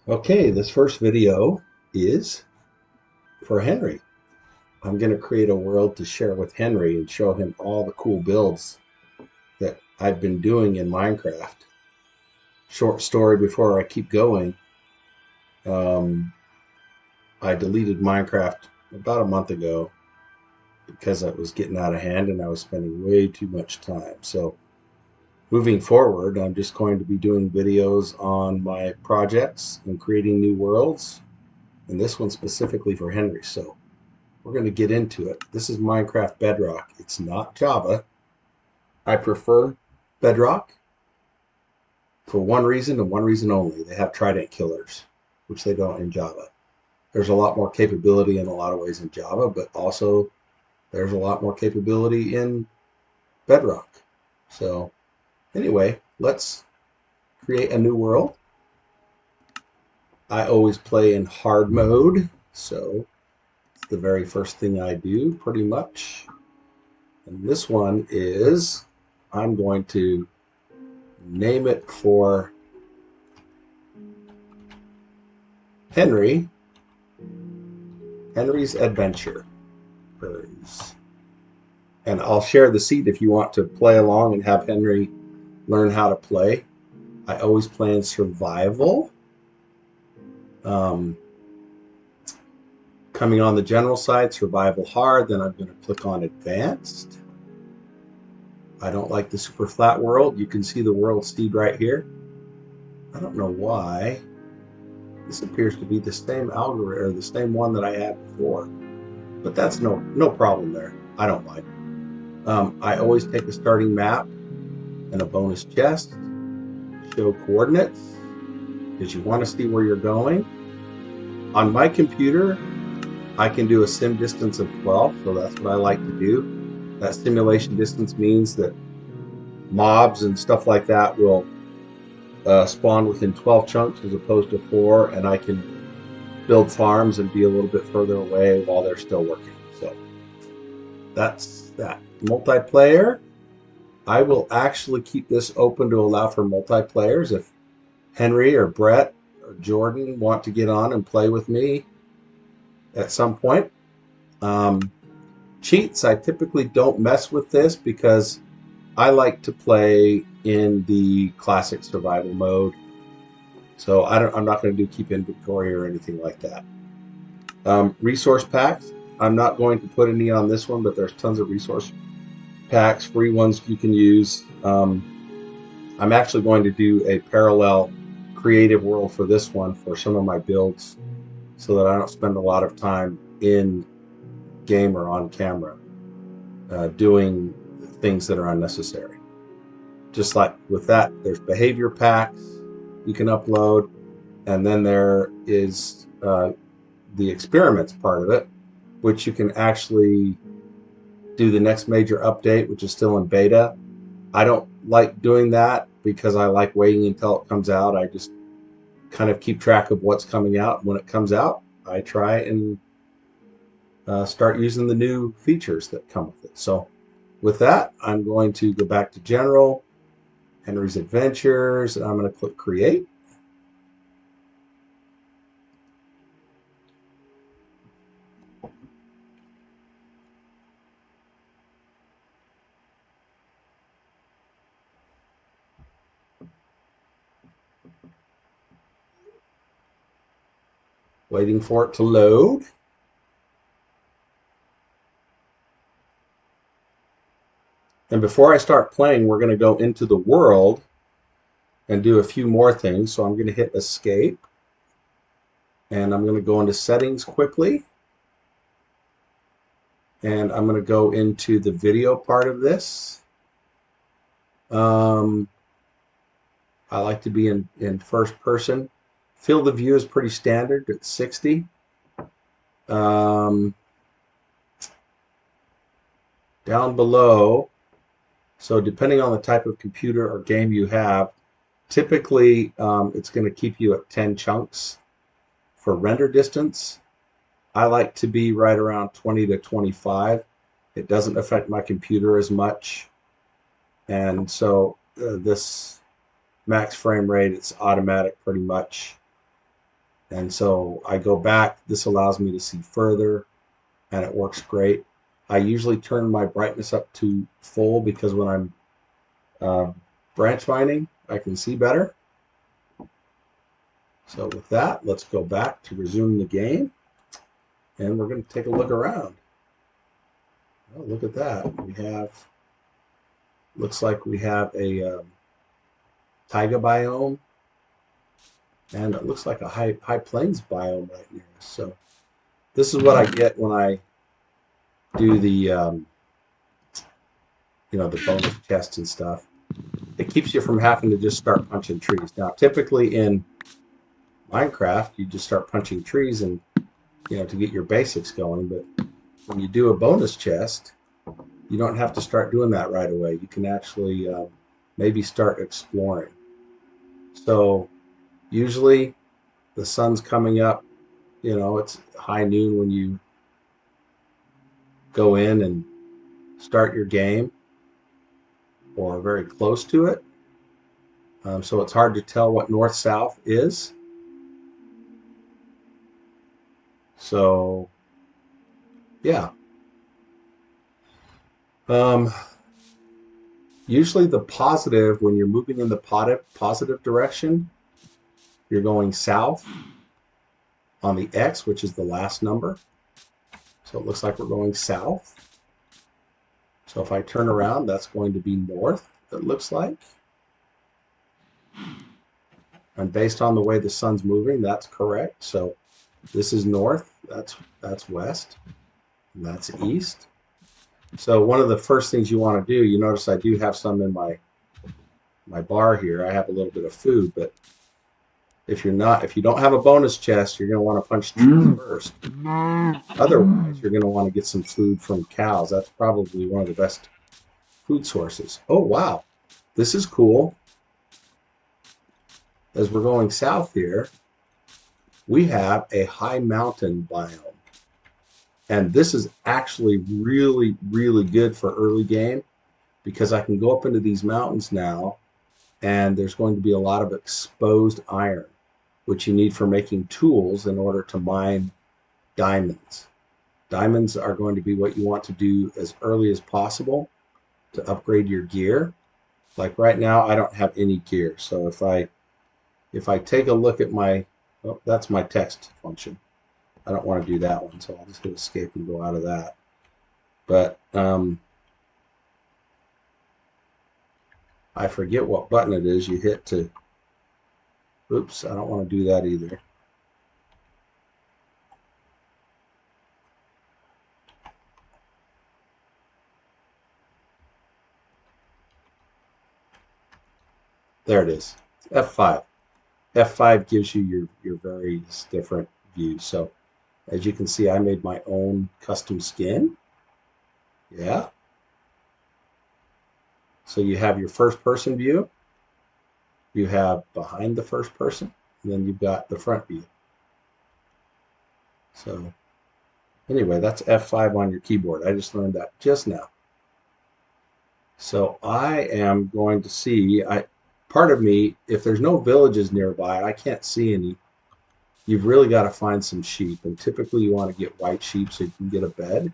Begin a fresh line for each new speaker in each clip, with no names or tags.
Okay, this first video is for Henry. I'm going to create a world to share with Henry and show him all the cool builds that I've been doing in Minecraft. Short story before I keep going. Um, I deleted Minecraft about a month ago because it was getting out of hand and I was spending way too much time. So moving forward, I'm just going to be doing videos on my projects and creating new worlds. And this one specifically for Henry. So we're going to get into it. This is Minecraft Bedrock. It's not Java. I prefer Bedrock for one reason and one reason only. They have Trident killers, which they don't in Java. There's a lot more capability in a lot of ways in Java, but also there's a lot more capability in Bedrock. So anyway, let's create a new world. I always play in hard mode, so it's the very first thing I do pretty much. And this one is, I'm going to name it for Henry's Adventure. And I'll share the seed if you want to play along and have Henry learn how to play. I always play in survival. Coming on the general side, survival hard, then I'm going to click on advanced. I don't like the super flat world. You can see the world seed right here. I don't know why. This appears to be the same algorithm or the same one that I had before, but that's no problem there. I don't mind. I always take a starting map and a bonus chest, show coordinates because you want to see where you're going. On my computer, I can do a sim distance of 12, so that's what I like to do. That simulation distance means that mobs and stuff like that will spawn within 12 chunks as opposed to 4, and I can build farms and be a little bit further away while they're still working. So that's that. Multiplayer, I will actually keep this open to allow for multiplayers. If Henry or Brett or Jordan want to get on and play with me at some point. Cheats, I typically don't mess with this because I like to play in the classic survival mode. So I'm not going to do keep inventory or anything like that. Resource packs, I'm not going to put any on this one, but there's tons of resource packs, free ones you can use. I'm actually going to do a parallel creative world for this one for some of my builds so that I don't spend a lot of time in game or on camera doing things that are unnecessary. Just like with that, there's behavior packs you can upload, and then there is the experiments part of it, which you can actually do the next major update, which is still in beta. I don't like doing that because I like waiting until it comes out. I just kind of keep track of what's coming out. When it comes out, I try and start using the new features that come with it. So with that, I'm going to go back to general, Henry's Adventures, and I'm going to click create. Waiting for it to load. And before I start playing, we're going to go into the world and do a few more things. So I'm going to hit escape. And I'm going to go into settings quickly. And I'm going to go into the video part of this. I like to be in first person. Field of view is pretty standard at 60. Down below, so depending on the type of computer or game you have, typically it's going to keep you at 10 chunks for render distance. I like to be right around 20 to 25. It doesn't affect my computer as much. And so this max frame rate, it's automatic pretty much. And so I go back. This allows me to see further, and it works great. I usually turn my brightness up to full because when I'm branch mining, I can see better. So with that, let's go back to resume the game, and we're going to take a look around. Oh, look at that. We have, looks like we have a taiga biome, and it looks like a high plains biome right near us. So this is what I get when I do the the bonus chests and stuff. It keeps you from having to just start punching trees. Now, typically in Minecraft, you just start punching trees and to get your basics going. But when you do a bonus chest, you don't have to start doing that right away. You can actually maybe start exploring. So usually the sun's coming up. It's high noon when you go in and start your game, or very close to it. So it's hard to tell what north-south is. So, yeah. Usually the positive, when you're moving in the positive direction, you're going south on the X, which is the last number. So it looks like we're going south. So if I turn around, that's going to be north, it looks like. And based on the way the sun's moving, that's correct. So this is north, that's west, and that's east. So one of the first things you want to do, you notice I do have some in my bar here. I have a little bit of food, but if you don't have a bonus chest, you're going to want to punch trees first. Otherwise, you're going to want to get some food from cows. That's probably one of the best food sources. Oh, wow. This is cool. As we're going south here, we have a high mountain biome. And this is actually really, really good for early game because I can go up into these mountains now, and there's going to be a lot of exposed iron, which you need for making tools in order to mine diamonds. Diamonds are going to be what you want to do as early as possible to upgrade your gear. Like right now, I don't have any gear. So if I take a look at my, oh, that's my text function. I don't want to do that one, so I'll just hit escape and go out of that. But I forget what button it is you hit to, oops, I don't want to do that either. There it is, F5. F5 gives you your various different views. So as you can see, I made my own custom skin. Yeah. So you have your first person view, you have behind the first person, and then you've got the front view. So anyway, that's F5 on your keyboard. I just learned that just now. So I am going to see, part of me, if there's no villages nearby, I can't see any. You've really got to find some sheep, and typically you want to get white sheep so you can get a bed,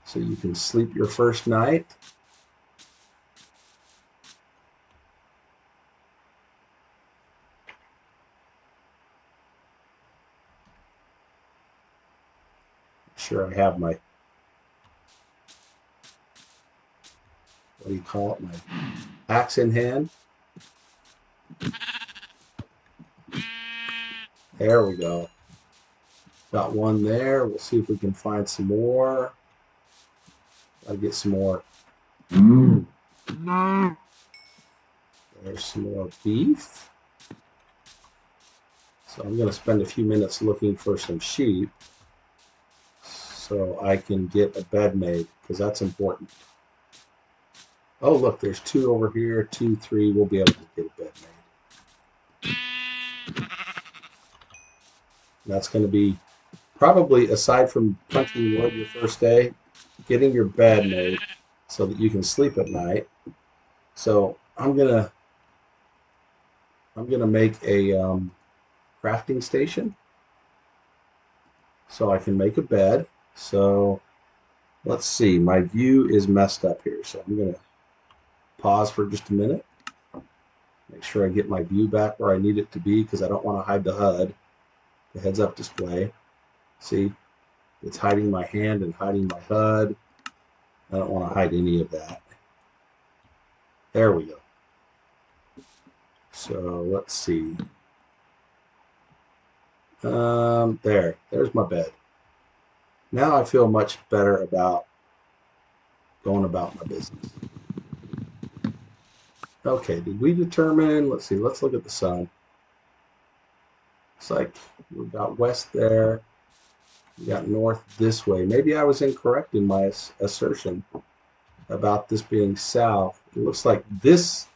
so you can sleep your first night. Sure, I have my, what do you call it, my axe in hand. There we go. Got one there. We'll see if we can find some more. Gotta get some more. There's some more beef. So I'm going to spend a few minutes looking for some sheep so I can get a bed made, because that's important. Oh, look, there's 2 over here, 2, 3. We'll be able to get a bed made. That's going to be probably, aside from punching wood your first day, getting your bed made so that you can sleep at night. So I'm gonna make a crafting station. so I can make a bed. So let's see, my view is messed up here. So I'm going to pause for just a minute. Make sure I get my view back where I need it to be because I don't want to hide the HUD, the heads-up display. See, it's hiding my hand and hiding my HUD. I don't want to hide any of that. There we go. So let's see. There's my bed. Now I feel much better about going about my business. Okay, did we determine, let's see, let's look at the sun. It's like we've got west there, we got north this way. Maybe I was incorrect in my assertion about this being south. It looks like this,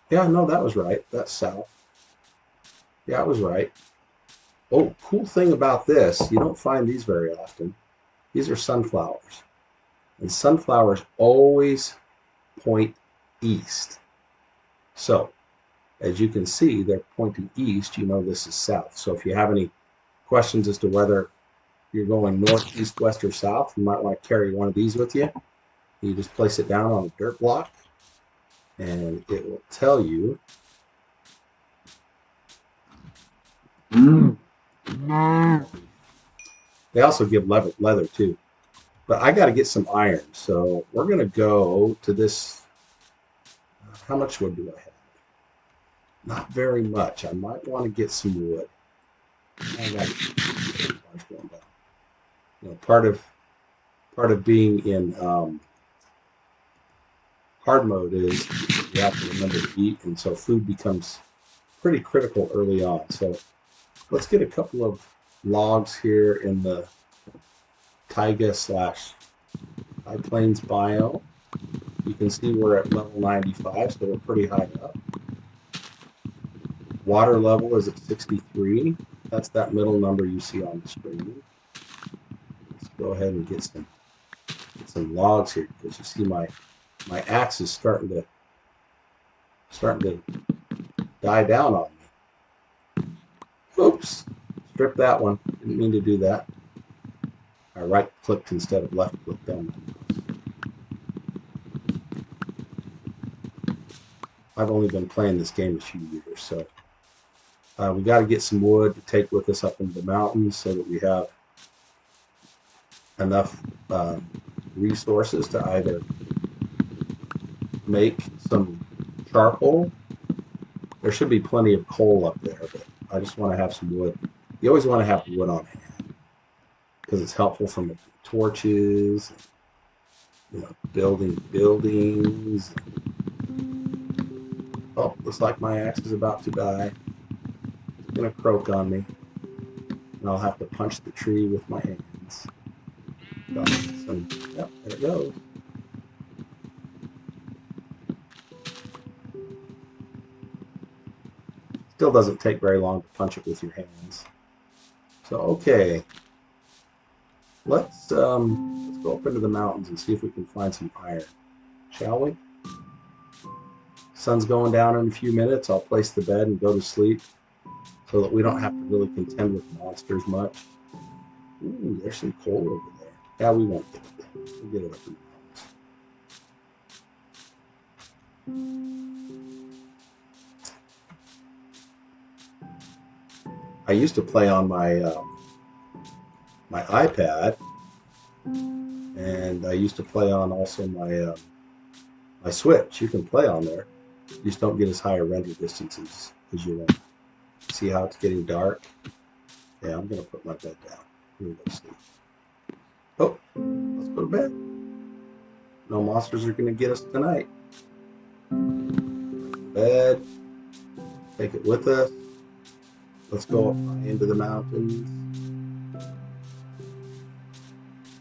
yeah, no, that was right. That's south. Yeah, I was right. Oh, cool thing about this, you don't find these very often. These are sunflowers. And sunflowers always point east. So, as you can see, they're pointing east. You know this is south. So if you have any questions as to whether you're going north, east, west, or south, you might want to carry one of these with you. You just place it down on a dirt block, and it will tell you. They also give leather too. But I got to get some iron. So we're going to go to this. How much wood do I have? Not very much. I might want to get some wood. I got going down. You know, part of being in hard mode is you have to remember to eat, and so food becomes pretty critical early on. So let's get a couple of logs here in the taiga/high plains biome. You can see we're at level 95, so we're pretty high up. Water level is at 63. That's that middle number you see on the screen. Let's go ahead and get some logs here because you see my axe is starting to die down on me. Oops, strip that one. Didn't mean to do that. I right clicked instead of left clicked on that. I've only been playing this game a few years, so we got to get some wood to take with us up into the mountains so that we have enough resources to either make some charcoal. There should be plenty of coal up there, but I just want to have some wood. You always want to have wood on hand because it's helpful for making torches, you know, building buildings. Oh, looks like my axe is about to die. It's going to croak on me. And I'll have to punch the tree with my hands. Yep, there it goes. Still doesn't take very long to punch it with your hands. So, okay. Let's go up into the mountains and see if we can find some iron. Shall we? Sun's going down in a few minutes. I'll place the bed and go to sleep so that we don't have to really contend with monsters much. Ooh, there's some coal over there. Yeah, we won't get it there. We'll get it up in the mountains. I used to play on my my iPad, and I used to play on also my my Switch. You can play on there. You just don't get as high a render distances as you want. See how it's getting dark? Yeah, I'm going to put my bed down. We're going to sleep. Oh, let's go to bed. No monsters are going to get us tonight. Bed. Take it with us. Let's go up into the mountains.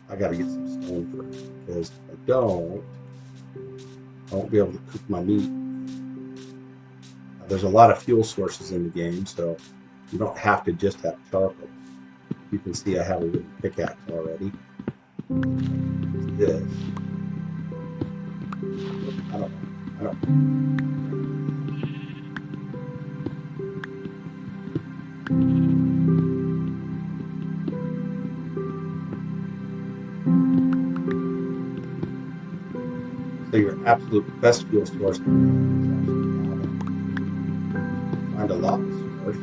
I got to get some stone first because if I won't be able to cook my meat. There's a lot of fuel sources in the game, so you don't have to just have charcoal. You can see I have a wooden pickaxe already. This. I don't. absolute best fuel source to find a lava source.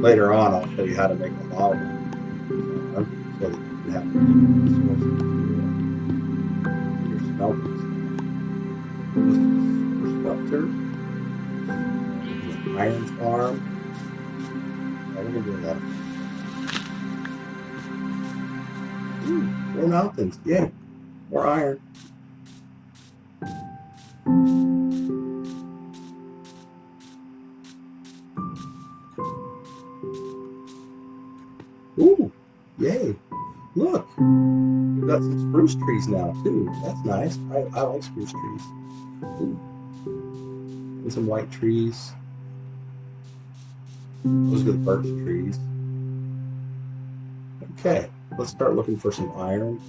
Later on, I'll show you how to make a lava farm so that you can have a source of fuel for your smelting stuff. This is smelter, iron farm. We're gonna do a lot of more mountains. Yeah, more iron. Ooh, yay. Look, we've got some spruce trees now, too. That's nice. I like spruce trees. Ooh. And some white trees. Those are the birch trees. Okay, let's start looking for some iron.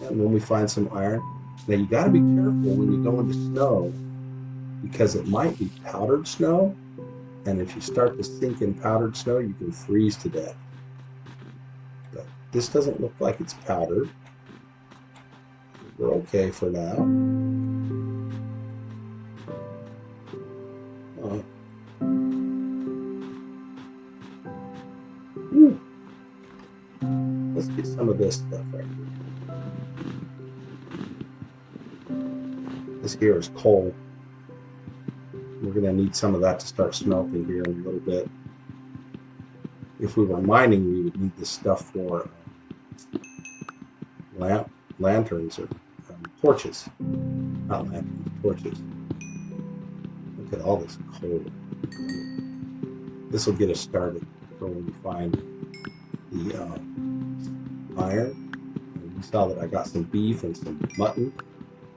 And when we find some iron, now you got to be careful when you go into snow because it might be powdered snow. And if you start to sink in powdered snow, you can freeze to death. But this doesn't look like it's powdered. We're okay for now. Let's get some of this stuff right here. This here is coal. We're going to need some of that to start smelting here in a little bit. If we were mining, we would need this stuff for lanterns or torches. Not lanterns, torches. Look at all this coal. This will get us started for when we find the iron. And you saw that I got some beef and some mutton.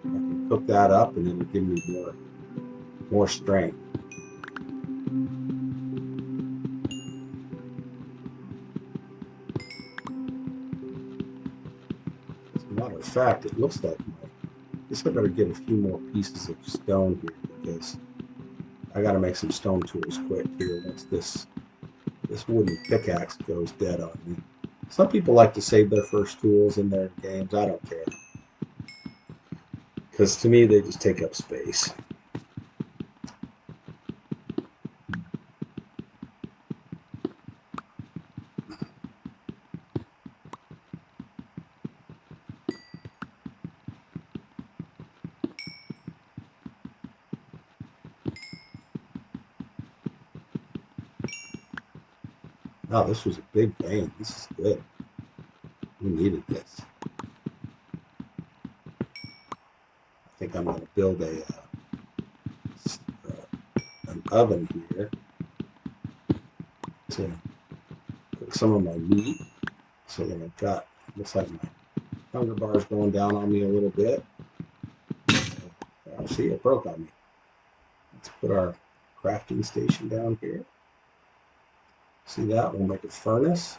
I can cook that up and it'll give me more strength. As a matter of fact, it looks like I guess I better get a few more pieces of stone here because I got to make some stone tools quick here once this wooden pickaxe goes dead on me. Some people like to save their first tools in their games. I don't care. Because to me, they just take up space. Wow, this was a big vein. This is good. We needed this. I think I'm going to build an oven here to cook some of my meat. So that I've got, looks like my hunger bar is going down on me a little bit. See, it broke on me. Let's put our crafting station down here. See that? We'll make a furnace.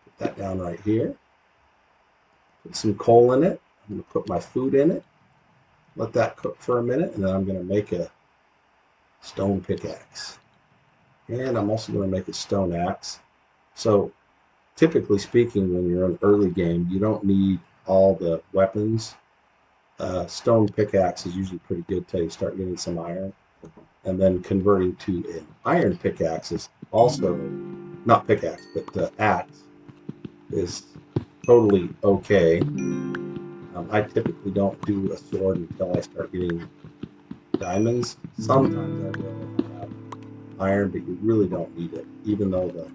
Put that down right here. Put some coal in it. I'm going to put my food in it. Let that cook for a minute, and then I'm going to make a stone pickaxe. And I'm also going to make a stone axe. So, typically speaking, when you're in early game, you don't need all the weapons. Stone pickaxe is usually pretty good till you start getting some iron. And then converting to an iron pickaxe is also, not pickaxe, but axe is totally okay. I typically don't do a sword until I start getting diamonds. Sometimes I will if I have iron, but you really don't need it, even though the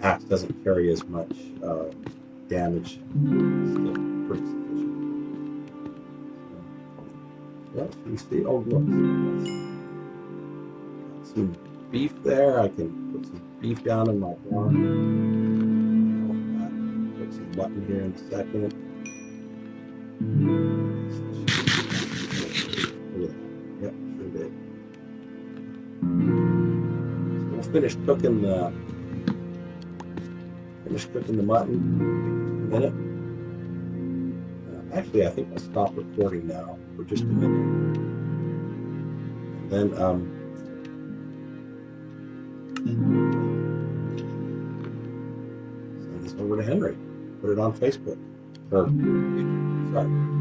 axe doesn't carry as much damage. It's still pretty sufficient. Well, you see, oh look, some beef there. I can put some beef down in my barn. Put some mutton here in a second. Yep, sure did. So we'll finish cooking the mutton. Take just a minute. Actually, I think I'll stop recording now for just a minute. And then over to Henry. Put it on Facebook. Or, sorry.